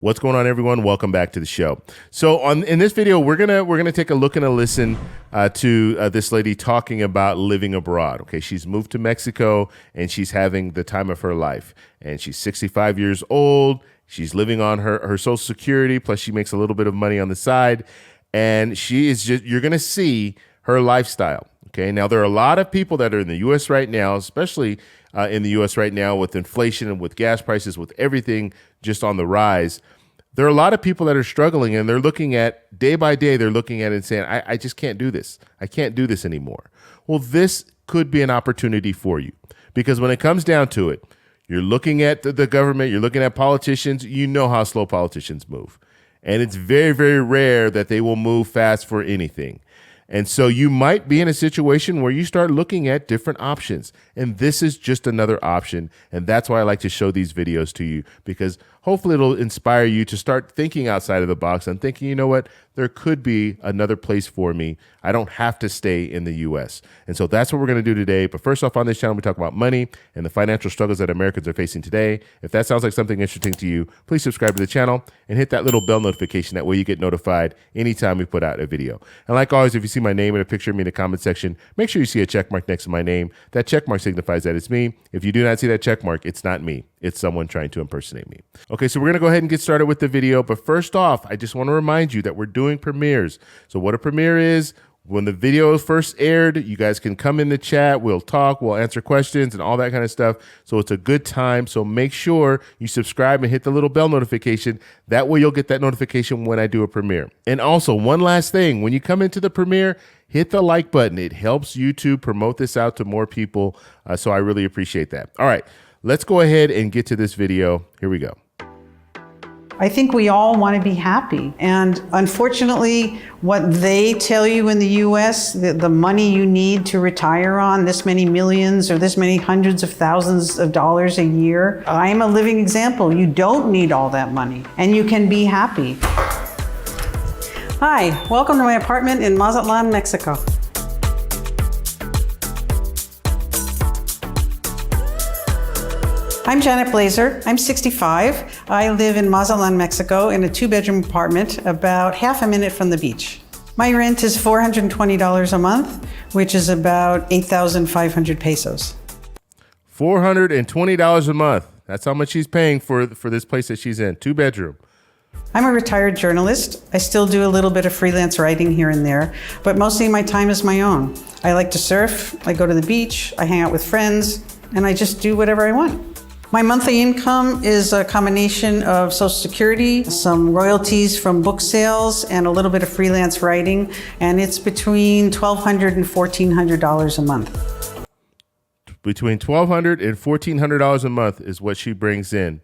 What's going on, everyone? Welcome back to the show. So in this video, we're gonna take a look and a listen to this lady talking about living abroad. Okay, she's moved to Mexico and she's having the time of her life. And she's 65 years old. She's living on her Social Security, plus she makes a little bit of money on the side. And you're gonna see her lifestyle. Okay, now there are a lot of people that are in the U.S. right now, especially in the U.S. right now with inflation and with gas prices, with everything just on the rise. There are a lot of people that are struggling, and they're looking at day by day, they're looking at it and saying, I just can't do this. I can't do this anymore. Well, this could be an opportunity for you, because when it comes down to it, you're looking at the government, you're looking at politicians, you know how slow politicians move. And it's very, very rare that they will move fast for anything. And so you might be in a situation where you start looking at different options. And this is just another option. And that's why I like to show these videos to you, because hopefully it'll inspire you to start thinking outside of the box and thinking, you know what, there could be another place for me. I don't have to stay in the US. And so that's what we're going to do today. But first off, on this channel, we talk about money and the financial struggles that Americans are facing today. If that sounds like something interesting to you, please subscribe to the channel and hit that little bell notification. That way you get notified anytime we put out a video. And like always, if you see my name and a picture of me in the comment section, make sure you see a check mark next to my name. That check mark signifies that it's me. If you do not see that check mark, it's not me. It's someone trying to impersonate me. Okay, so we're going to go ahead and get started with the video. But first off, I just want to remind you that we're doing premieres. So what a premiere is, when the video is first aired, you guys can come in the chat. We'll talk, we'll answer questions and all that kind of stuff. So it's a good time. So make sure you subscribe and hit the little bell notification. That way you'll get that notification when I do a premiere. And also, one last thing, when you come into the premiere, hit the like button. It helps YouTube promote this out to more people. So I really appreciate that. All right. Let's go ahead and get to this video. Here we go. I think we all want to be happy. And unfortunately, what they tell you in the US, the money you need to retire on, this many millions or this many hundreds of thousands of dollars a year, I'm a living example. You don't need all that money and you can be happy. Hi, welcome to my apartment in Mazatlan, Mexico. I'm Janet Blazer. I'm 65. I live in Mazatlan, Mexico in a 2-bedroom apartment about half a minute from the beach. My rent is $420 a month, which is about 8,500 pesos. $420 a month. That's how much she's paying for this place that she's in, 2-bedroom. I'm a retired journalist. I still do a little bit of freelance writing here and there, but mostly my time is my own. I like to surf, I go to the beach, I hang out with friends, and I just do whatever I want. My monthly income is a combination of Social Security, some royalties from book sales, and a little bit of freelance writing, and it's between $1,200 and $1,400 a month. Between $1,200 and $1,400 a month is what she brings in.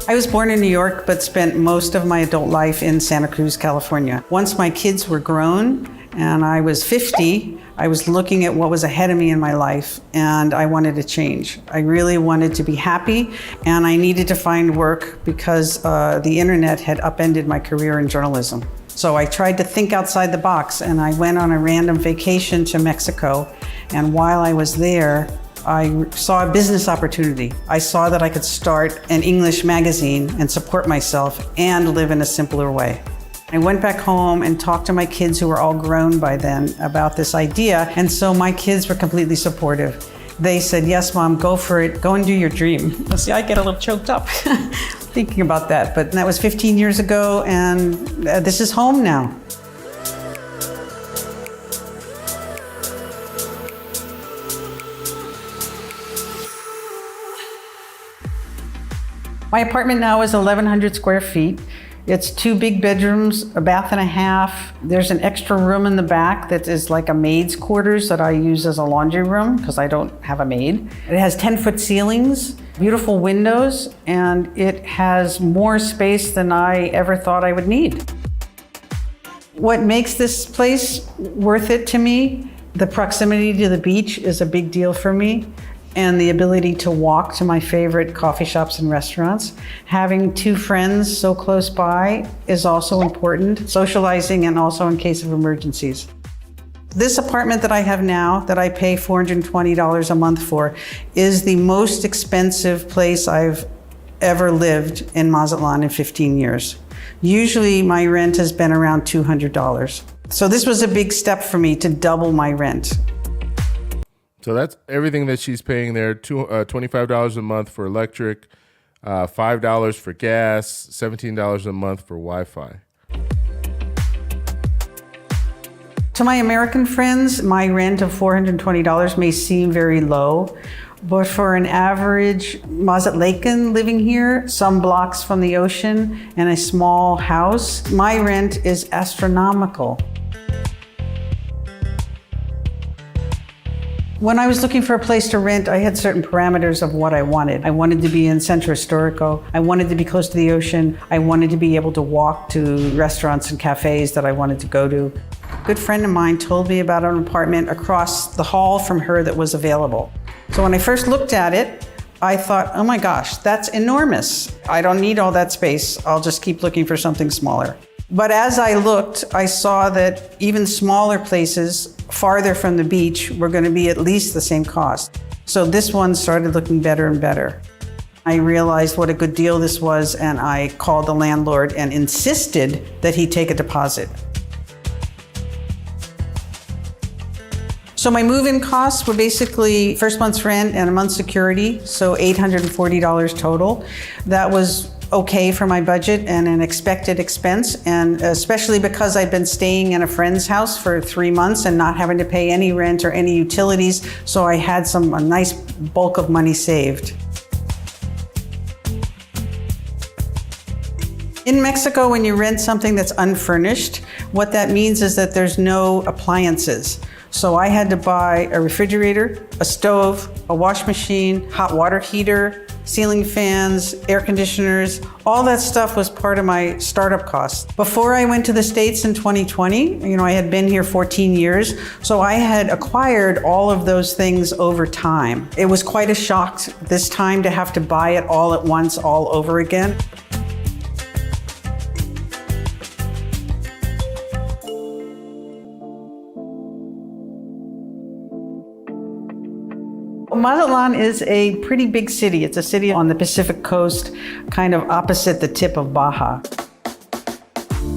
I was born in New York, but spent most of my adult life in Santa Cruz, California. Once my kids were grown and I was 50, I was looking at what was ahead of me in my life, and I wanted to change. I really wanted to be happy, and I needed to find work because the internet had upended my career in journalism. So I tried to think outside the box, and I went on a random vacation to Mexico, and while I was there, I saw a business opportunity. I saw that I could start an English magazine and support myself and live in a simpler way. I went back home and talked to my kids, who were all grown by then, about this idea. And so my kids were completely supportive. They said, yes, Mom, go for it. Go and do your dream. See, I get a little choked up thinking about that. But that was 15 years ago, and this is home now. My apartment now is 1,100 square feet. It's 2 big bedrooms, a bath and a half. There's an extra room in the back that is like a maid's quarters that I use as a laundry room because I don't have a maid. It has 10-foot ceilings, beautiful windows, and it has more space than I ever thought I would need. What makes this place worth it to me, the proximity to the beach is a big deal for me. And the ability to walk to my favorite coffee shops and restaurants. Having 2 friends so close by is also important, socializing and also in case of emergencies. This apartment that I have now, that I pay $420 a month for, is the most expensive place I've ever lived in Mazatlan in 15 years. Usually my rent has been around $200. So this was a big step for me to double my rent. So that's everything that she's paying there, $25 a month for electric, $5 for gas, $17 a month for Wi-Fi. To my American friends, my rent of $420 may seem very low, but for an average Mazatlecan living here, some blocks from the ocean, and a small house, my rent is astronomical. When I was looking for a place to rent, I had certain parameters of what I wanted. I wanted to be in Centro Histórico. I wanted to be close to the ocean. I wanted to be able to walk to restaurants and cafes that I wanted to go to. A good friend of mine told me about an apartment across the hall from her that was available. So when I first looked at it, I thought, oh my gosh, that's enormous. I don't need all that space. I'll just keep looking for something smaller. But as I looked, I saw that even smaller places farther from the beach were going to be at least the same cost. So this one started looking better and better. I realized what a good deal this was, and I called the landlord and insisted that he take a deposit. So my move-in costs were basically first month's rent and a month's security, so $840 total. That was okay for my budget and an expected expense, and especially because I've been staying in a friend's house for 3 months and not having to pay any rent or any utilities, so I had a nice bulk of money saved. In Mexico, when you rent something that's unfurnished, what that means is that there's no appliances. So I had to buy a refrigerator, a stove, a wash machine, hot water heater, ceiling fans, air conditioners. All that stuff was part of my startup costs. Before I went to the States in 2020, I had been here 14 years, so I had acquired all of those things over time. It was quite a shock this time to have to buy it all at once, all over again. Mazatlan is a pretty big city. It's a city on the Pacific coast, kind of opposite the tip of Baja.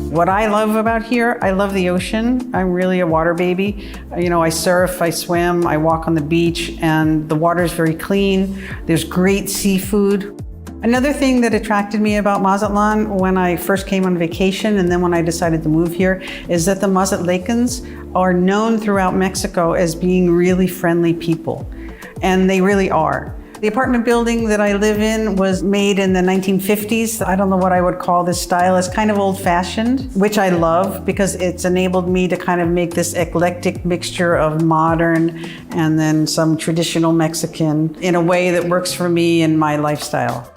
What I love about here, I love the ocean. I'm really a water baby. I surf, I swim, I walk on the beach, and the water is very clean. There's great seafood. Another thing that attracted me about Mazatlan when I first came on vacation and then when I decided to move here is that the Mazatlacans are known throughout Mexico as being really friendly people. And they really are. The apartment building that I live in was made in the 1950s. I don't know what I would call this style. It's kind of old-fashioned, which I love because it's enabled me to kind of make this eclectic mixture of modern and then some traditional Mexican in a way that works for me and my lifestyle.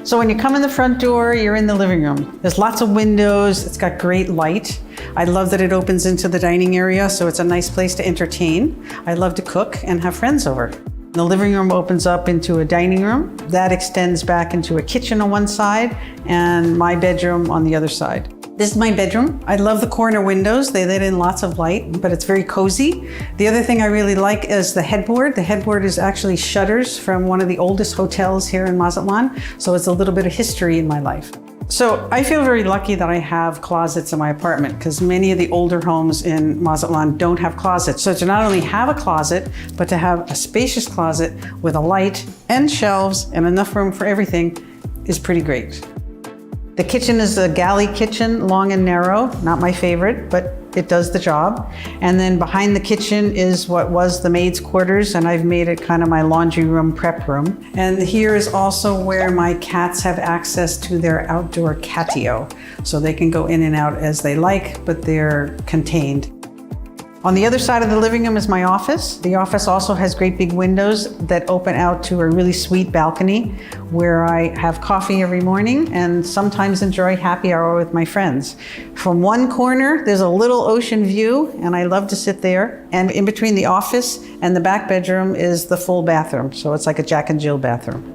So when you come in the front door, you're in the living room. There's lots of windows. It's got great light. I love that it opens into the dining area, so it's a nice place to entertain. I love to cook and have friends over. The living room opens up into a dining room. That extends back into a kitchen on one side and my bedroom on the other side. This is my bedroom. I love the corner windows. They let in lots of light, but it's very cozy. The other thing I really like is the headboard. The headboard is actually shutters from one of the oldest hotels here in Mazatlan, so it's a little bit of history in my life. So I feel very lucky that I have closets in my apartment because many of the older homes in Mazatlan don't have closets. So to not only have a closet, but to have a spacious closet with a light and shelves and enough room for everything is pretty great. The kitchen is a galley kitchen, long and narrow, not my favorite, but it does the job. And then behind the kitchen is what was the maid's quarters, and I've made it kind of my laundry room, prep room. And here is also where my cats have access to their outdoor catio. So they can go in and out as they like, but they're contained. On the other side of the living room is my office. The office also has great big windows that open out to a really sweet balcony where I have coffee every morning and sometimes enjoy happy hour with my friends. From one corner, there's a little ocean view and I love to sit there. And in between the office and the back bedroom is the full bathroom. So it's like a Jack and Jill bathroom.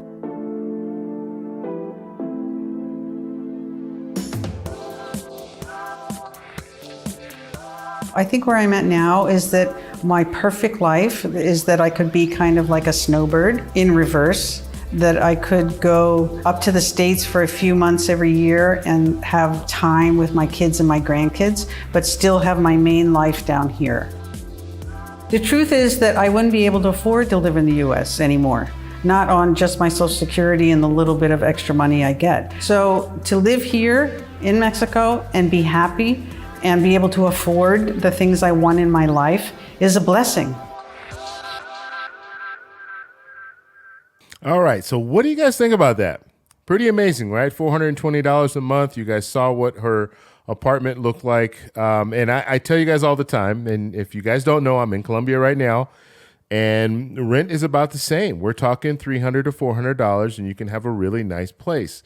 I think where I'm at now is that my perfect life is that I could be kind of like a snowbird in reverse, that I could go up to the States for a few months every year and have time with my kids and my grandkids, but still have my main life down here. The truth is that I wouldn't be able to afford to live in the US anymore, not on just my Social Security and the little bit of extra money I get. So to live here in Mexico and be happy and be able to afford the things I want in my life is a blessing. All right. So what do you guys think about that? Pretty amazing, right? $420 a month. You guys saw what her apartment looked like. And I tell you guys all the time, and if you guys don't know, I'm in Colombia right now, and rent is about the same. We're talking $300 to $400, and you can have a really nice place.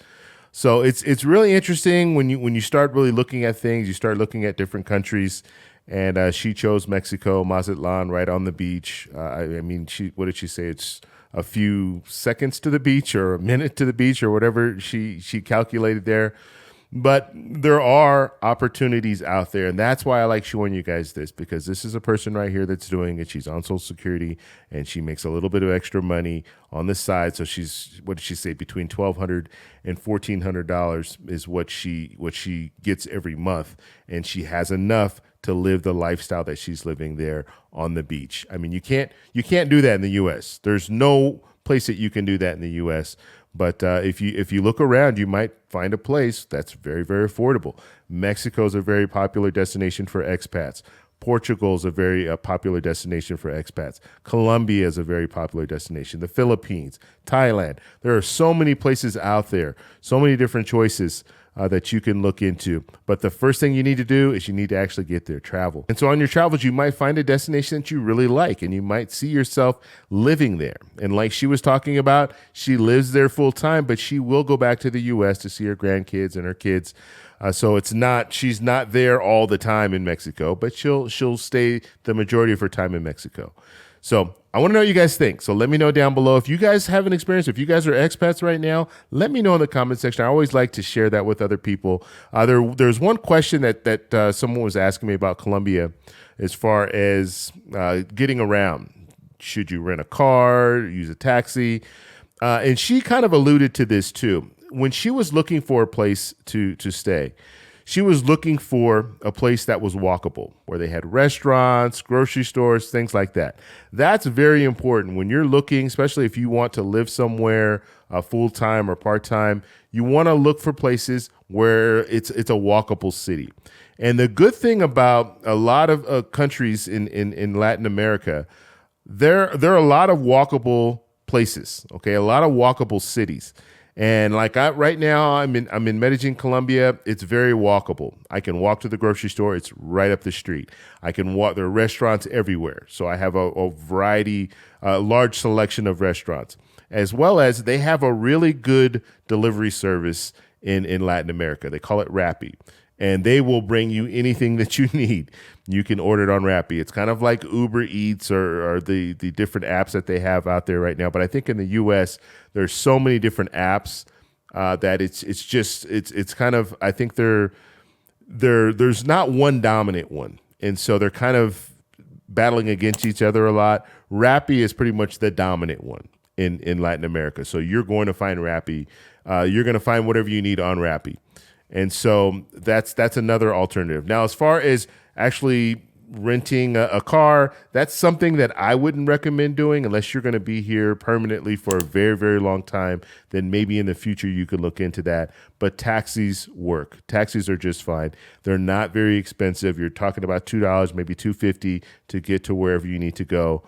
So it's really interesting when you start really looking at things. You start looking at different countries, and she chose Mexico, Mazatlan, right on the beach. I mean, what did she say? It's a few seconds to the beach, or a minute to the beach, or whatever she calculated there. But there are opportunities out there, and that's why I like showing you guys this, because this is a person right here that's doing it. She's on Social Security, and she makes a little bit of extra money on the side. So she's, what did she say, between $1,200 and $1,400 is what she gets every month, and she has enough to live the lifestyle that she's living there on the beach. I mean, you can't do that in the U.S. There's no place that you can do that in the U.S. But if you look around, you might find a place that's very, very affordable. Mexico is a very popular destination for expats. Portugal is a very popular destination for expats. Colombia is a very popular destination. The Philippines, Thailand. There are so many places out there, so many different choices that you can look into. But the first thing you need to do is you need to actually get there, travel. And so on your travels, you might find a destination that you really like, and you might see yourself living there. And like she was talking about, she lives there full time, but she will go back to the U.S. to see her grandkids and her kids. So she's not there all the time in Mexico, but she'll stay the majority of her time in Mexico. So I want to know what you guys think. So let me know down below. If you guys have an experience, if you guys are expats right now, let me know in the comment section. I always like to share that with other people. There's one question that someone was asking me about Colombia as far as getting around. Should you rent a car, use a taxi? And she kind of alluded to this too. When she was looking for a place to stay, she was looking for a place that was walkable, where they had restaurants, grocery stores, things like that. That's very important when you're looking, especially if you want to live somewhere full-time or part-time. You want to look for places where it's a walkable city. And the good thing about a lot of countries in Latin America, there are a lot of walkable places, okay, a lot of walkable cities. And like right now, I'm in Medellin, Colombia. It's very walkable. I can walk to the grocery store. It's right up the street. I can walk. There are restaurants everywhere. So I have a variety, large selection of restaurants, as well as they have a really good delivery service in Latin America. They call it Rappi. And they will bring you anything that you need. You can order it on Rappi. It's kind of like Uber Eats or the different apps that they have out there right now. But I think in the U.S., there's so many different apps that it's kind of, I think there's not one dominant one. And so they're kind of battling against each other a lot. Rappi is pretty much the dominant one in Latin America. So you're going to find Rappi. You're going to find whatever you need on Rappi. And so that's another alternative. Now, as far as actually renting a car, that's something that I wouldn't recommend doing unless you're going to be here permanently for a very, very long time. Then maybe in the future you could look into that. But taxis work. Taxis are just fine. They're not very expensive. You're talking about $2, maybe $2.50 to get to wherever you need to go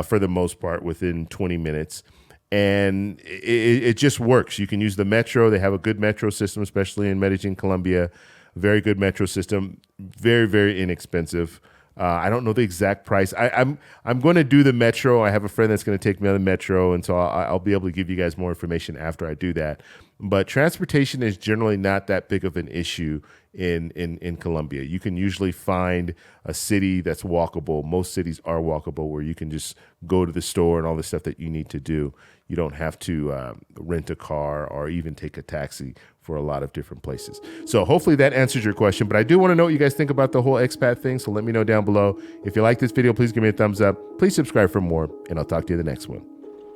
for the most part within 20 minutes. And it just works. You can use the metro. They have a good metro system, especially in Medellin, Colombia. Very good metro system. Very, very inexpensive. I don't know the exact price. I'm going to do the metro. I have a friend that's going to take me on the metro, and so I'll be able to give you guys more information after I do that. But transportation is generally not that big of an issue in Colombia. You can usually find a city that's walkable. Most cities are walkable, where you can just go to the store and all the stuff that you need to do. You don't have to rent a car or even take a taxi for a lot of different places. So hopefully that answers your question. But I do want to know what you guys think about the whole expat thing. So let me know down below. If you like this video, please give me a thumbs up. Please subscribe for more, and I'll talk to you in the next one.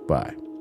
Bye.